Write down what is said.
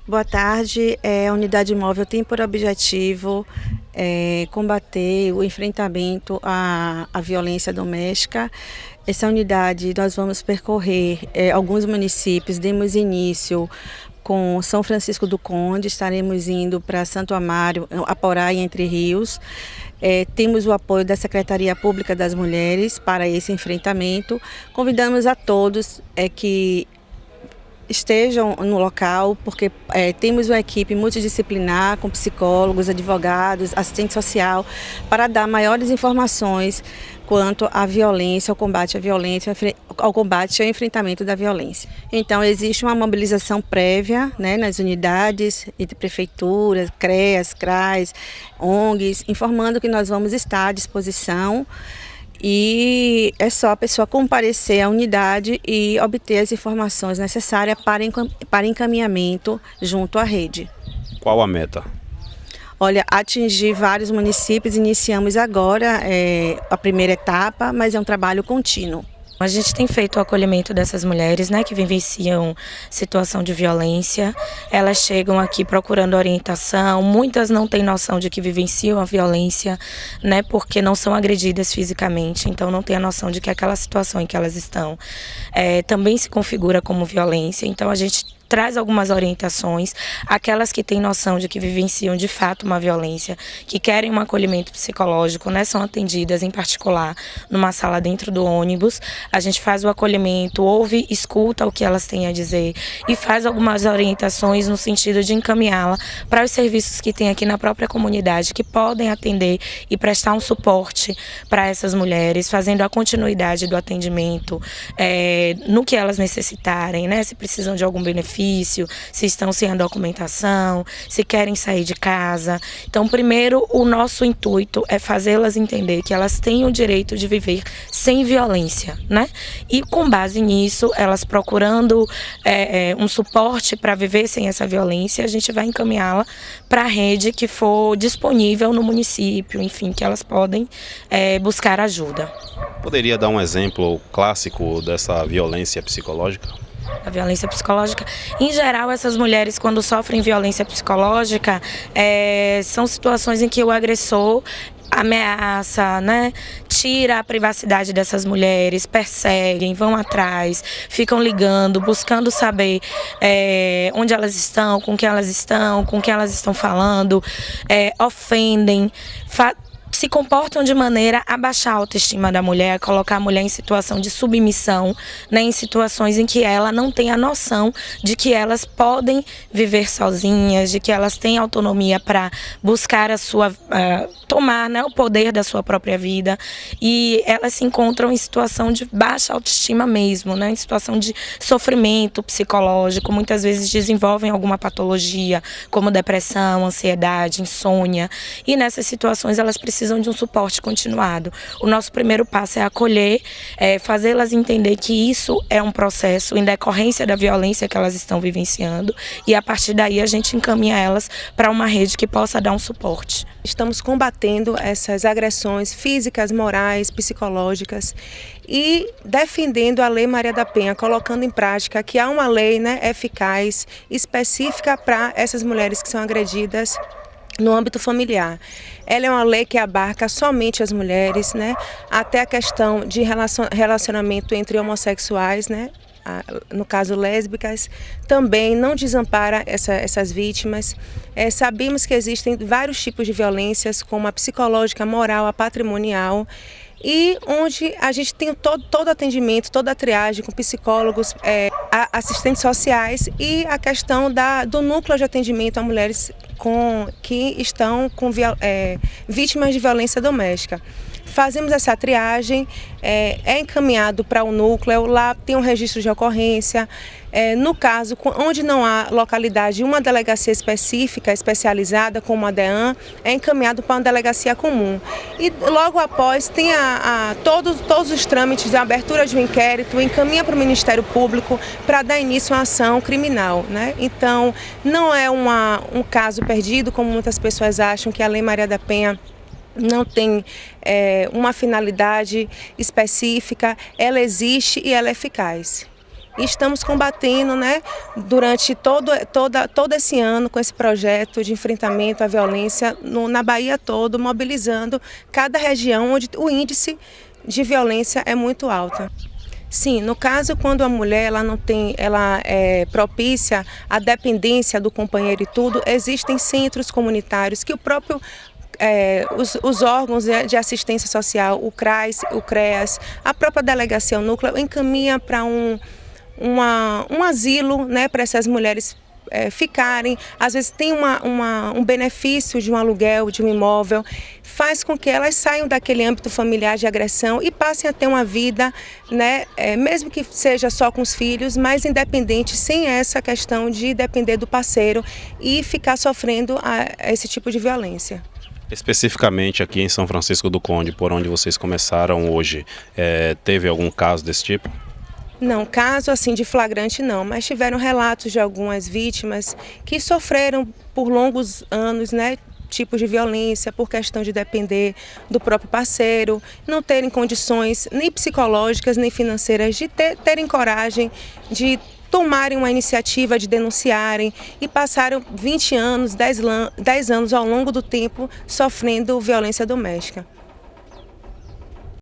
Boa tarde. A unidade móvel tem por objetivo combater o enfrentamento à violência doméstica. Essa unidade nós vamos percorrer alguns municípios, demos início com São Francisco do Conde, estaremos indo para Santo Amaro, Aporá e Entre Rios. Temos o apoio da Secretaria Pública das Mulheres para esse enfrentamento. Convidamos a todos que estejam no local, porque temos uma equipe multidisciplinar com psicólogos, advogados, assistente social, para dar maiores informações quanto à violência, ao combate à violência, ao combate e ao enfrentamento da violência. Então, existe uma mobilização prévia, né, nas unidades, entre prefeituras, CREAS, CRAS, ONGs, informando que nós vamos estar à disposição. E é só a pessoa comparecer à unidade e obter as informações necessárias para encaminhamento junto à rede. Qual a meta? Olha, atingir vários municípios, iniciamos agora a primeira etapa, mas é um trabalho contínuo. A gente tem feito o acolhimento dessas mulheres, né, que vivenciam situação de violência. Elas chegam aqui procurando orientação, muitas não têm noção de que vivenciam a violência, né, porque não são agredidas fisicamente, então não têm a noção de que aquela situação em que elas estão também se configura como violência. Então a gente traz algumas orientações, aquelas que têm noção de que vivenciam de fato uma violência, que querem um acolhimento psicológico, né, são atendidas em particular numa sala dentro do ônibus. A gente faz o acolhimento, ouve, escuta o que elas têm a dizer e faz algumas orientações no sentido de encaminhá-la para os serviços que tem aqui na própria comunidade, que podem atender e prestar um suporte para essas mulheres, fazendo a continuidade do atendimento no que elas necessitarem, né, se precisam de algum benefício, se estão sem a documentação, se querem sair de casa. Então, primeiro, o nosso intuito é fazê-las entender que elas têm o direito de viver sem violência, né? E com base nisso, elas procurando um suporte para viver sem essa violência, a gente vai encaminhá-la para a rede que for disponível no município, enfim, que elas podem buscar ajuda. Poderia dar um exemplo clássico dessa violência psicológica? A violência psicológica, em geral, essas mulheres quando sofrem violência psicológica são situações em que o agressor ameaça, né? Tira a privacidade dessas mulheres, perseguem, vão atrás, ficam ligando, buscando saber onde elas estão, com quem elas estão falando, ofendem, se comportam de maneira a baixar a autoestima da mulher, a colocar a mulher em situação de submissão, né, em situações em que ela não tem a noção de que elas podem viver sozinhas, de que elas têm autonomia para buscar tomar, né, o poder da sua própria vida, e elas se encontram em situação de baixa autoestima mesmo, né, em situação de sofrimento psicológico, muitas vezes desenvolvem alguma patologia, como depressão, ansiedade, insônia, e nessas situações elas precisam de um suporte continuado. O nosso primeiro passo é acolher, fazê-las entender que isso é um processo em decorrência da violência que elas estão vivenciando, e a partir daí a gente encaminha elas para uma rede que possa dar um suporte. Estamos combatendo essas agressões físicas, morais, psicológicas e defendendo a Lei Maria da Penha, colocando em prática que há uma lei, né, eficaz, específica para essas mulheres que são agredidas no âmbito familiar. Ela é uma lei que abarca somente as mulheres, né, até a questão de relacionamento entre homossexuais, né, no caso lésbicas, também não desampara essas vítimas. Sabemos que existem vários tipos de violências, como a psicológica, a moral, a patrimonial, e onde a gente tem todo atendimento, toda a triagem com psicólogos, assistentes sociais e a questão do núcleo de atendimento a mulheres que estão vítimas de violência doméstica. Fazemos essa triagem, é encaminhado para o núcleo, lá tem um registro de ocorrência. No caso, onde não há localidade, uma delegacia específica, especializada, como a DEAN, é encaminhado para uma delegacia comum. E logo após tem todos os trâmites de abertura de um inquérito, encaminha para o Ministério Público para dar início à ação criminal, né? Então, não é um caso perdido, como muitas pessoas acham, que a Lei Maria da Penha não tem uma finalidade específica, ela existe e ela é eficaz. e estamos combatendo, né, durante todo esse ano com esse projeto de enfrentamento à violência na Bahia todo, mobilizando cada região onde o índice de violência é muito alto. Sim, no caso quando a mulher ela é propícia à dependência do companheiro e tudo, existem centros comunitários que os órgãos de assistência social, o CRAS, o CREAS, a própria delegacia, o núcleo, encaminha para um asilo, né, para essas mulheres ficarem. Às vezes tem um benefício de um aluguel, de um imóvel, faz com que elas saiam daquele âmbito familiar de agressão e passem a ter uma vida, né, mesmo que seja só com os filhos, mais independente, sem essa questão de depender do parceiro e ficar sofrendo esse tipo de violência. Especificamente aqui em São Francisco do Conde, por onde vocês começaram hoje, teve algum caso desse tipo? Não, caso assim de flagrante não, mas tiveram relatos de algumas vítimas que sofreram por longos anos, né, tipos de violência, por questão de depender do próprio parceiro, não terem condições nem psicológicas nem financeiras de terem coragem de tomarem uma iniciativa de denunciarem e passaram 20 anos, 10 anos ao longo do tempo sofrendo violência doméstica.